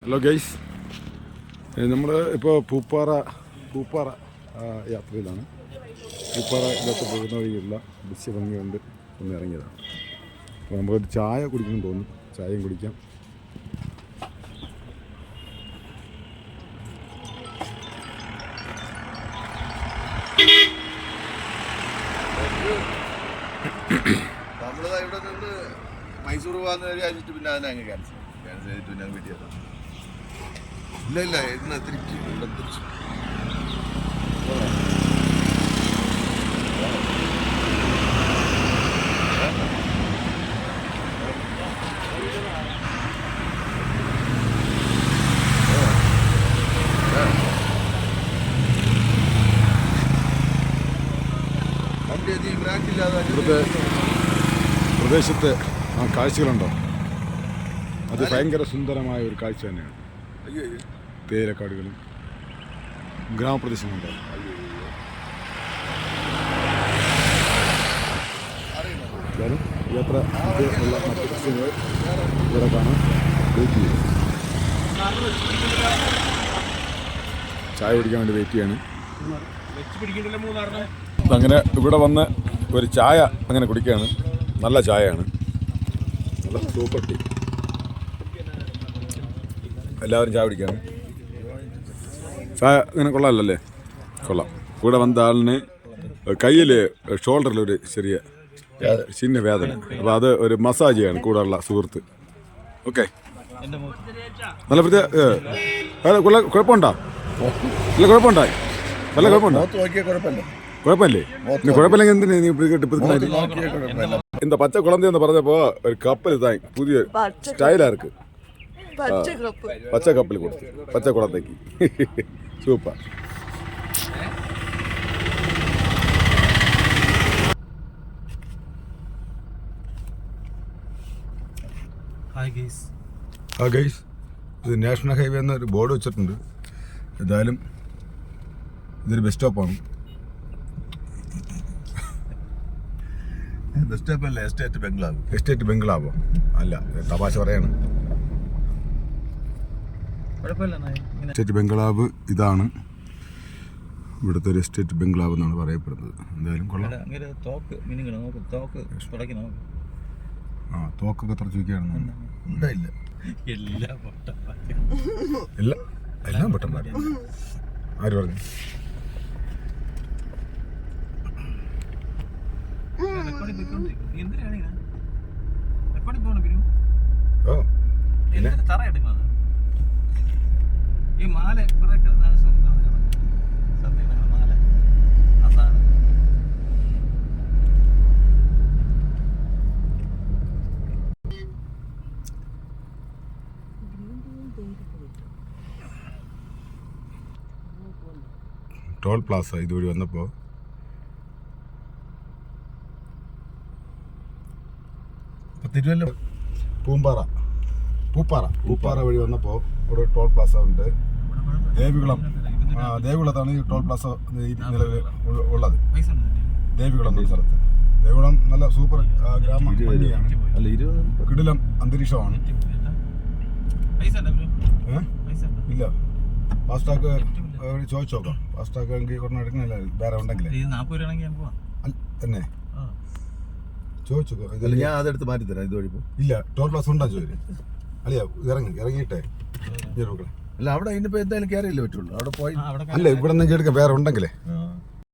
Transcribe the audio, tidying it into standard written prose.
Hello guys, നമ്മൾ ഇപ്പോൾ പൂപ്പാറ യാത്രയിലാണ്. പൂപ്പാറ ഇതിലൊക്കെ പോകുന്ന വഴിയുള്ള ദൃശ്യഭംഗി കൊണ്ട് ഒന്ന് ഇറങ്ങിയതാണ്. അപ്പോൾ നമുക്കൊരു ചായ കുടിക്കണം തോന്നും, ചായയും കുടിക്കാം. നമ്മളിതാ ഇവിടെ നിന്ന് മൈസൂർ പോകാന്ന് വിചാരിച്ചിട്ട് പിന്നെ അതിനെ അങ്ങ് ക്യാൻസൽ ചെയ്തിട്ട് പിന്നെ വീട്ടിൽ ഇല്ല ഇന്ന് തിരിച്ചു ഇവിടുത്തെ പ്രദേശത്തെ ആ കാഴ്ചകളുണ്ടോ? അത് ഭയങ്കര സുന്ദരമായ ഒരു കാഴ്ച തന്നെയാണ്. തേയിലക്കാടുകളും ഗ്രാമപ്രദേശങ്ങളുണ്ടോ? എന്തായാലും യാത്ര ഉള്ള മറ്റു ദൃശ്യങ്ങൾ ഇവിടെ കാണാൻ വെയിറ്റ് ചെയ്യും. ചായ കുടിക്കാൻ വേണ്ടി വെയിറ്റ് ചെയ്യാണ്. അങ്ങനെ ഇവിടെ വന്ന് ഒരു ചായ അങ്ങനെ കുടിക്കുകയാണ്. നല്ല ചായയാണ്, നല്ല സൂപ്പർ ടീ. എല്ലാവരും ചായ കുടിക്കുകയാണ്. ചായ അങ്ങനെ കൊള്ളാമല്ലേ? കൊള്ളാം. ഇവിടെ വന്ന ആളിന് കയ്യിൽ ഷോൾഡറിലൊരു ചെറിയ ചിന്ന വേദന, അപ്പോൾ അത് ഒരു മസാജ് ചെയ്യാണ് കൂടെയുള്ള സുഹൃത്ത്. ഓക്കെ, നല്ല കുഴപ്പമുണ്ടോ? നല്ല കുഴപ്പമുണ്ടായി, നല്ല കുഴപ്പമുണ്ടോ? കുഴപ്പമില്ലേ? കുഴപ്പമില്ലെങ്കിൽ എന്തിനാ നീ എന്താ പച്ച കുളന്തി എന്ന് പറഞ്ഞപ്പോ ഒരു കപ്പൽ തായി പുതിയ സ്റ്റൈലാർക്ക് പച്ച കപ്പൽ കൊടുത്തു, പച്ച കുളത്തേക്ക്. സൂപ്പർ. ഹായ് ഗൈസ്, ഇത് നാഷണൽ ഹൈവേ എന്നൊരു ബോർഡ് വെച്ചിട്ടുണ്ട്. ഏതായാലും ഇതൊരു ബസ് സ്റ്റോപ്പാണ്. എസ്റ്റേറ്റ് ബംഗ്ലാവോ? അല്ല, തമാശ പറയാണ്. എസ്റ്റേറ്റ് ബംഗ്ലാവ് ഇതാണ്. ഇവിടുത്തെ ഒരു എസ്റ്റേറ്റ് ബംഗ്ലാവ് എന്നാണ് പറയപ്പെടുന്നത്. എന്തായാലും കൊള്ളാം. തോക്കൊക്കെ എത്ര ചോദിക്കുകയാണ്? എല്ലാം പൊട്ടന്മാർ. ആര് പറഞ്ഞു? ടോൾ പ്ലാസ ഇതുവഴി വന്നപ്പോൾ തിരുവല്ല പൂപ്പാറ വഴി വന്നപ്പോൾ ഇവിടെ ടോൾ പ്ലാസ ഉണ്ട്. ദേവികുളത്താണ് ഈ ടോൾ പ്ലാസ നിലവിൽ ഉള്ളത്. ദേവികുളം എന്ന സ്ഥലത്ത്. ദേവികുളം നല്ല സൂപ്പർ ഗ്രാമ ഭംഗിയാണ്, കിടിലം അന്തരീക്ഷമാണ്. ഇല്ല, ഫാസ്റ്റാഗ് ചോദിച്ചു നോക്കാം. ഫാസ്റ്റാഗ് എങ്കിൽ കുറഞ്ഞ എടുക്കുന്നില്ല, വേറെ ഉണ്ടെങ്കിലേ തന്നെ ചോദിച്ചു. ഞാൻ അതെടുത്ത് മാറ്റി തരാം ഇതുവഴി. ഇല്ല, ടോൾ പ്ലാസ ഉണ്ടാ ചോദിച്ചു. അല്ലയാ, ഇറങ്ങിയിട്ടേ അല്ല, അവിടെ ഇനിയിപ്പോ എന്തായാലും കയറിയില്ലേ പറ്റുള്ളൂ. അവിടെ പോയി അല്ല, ഇവിടെ നിന്ന് എടുക്കാം, വേറെ ഉണ്ടെങ്കിലേ.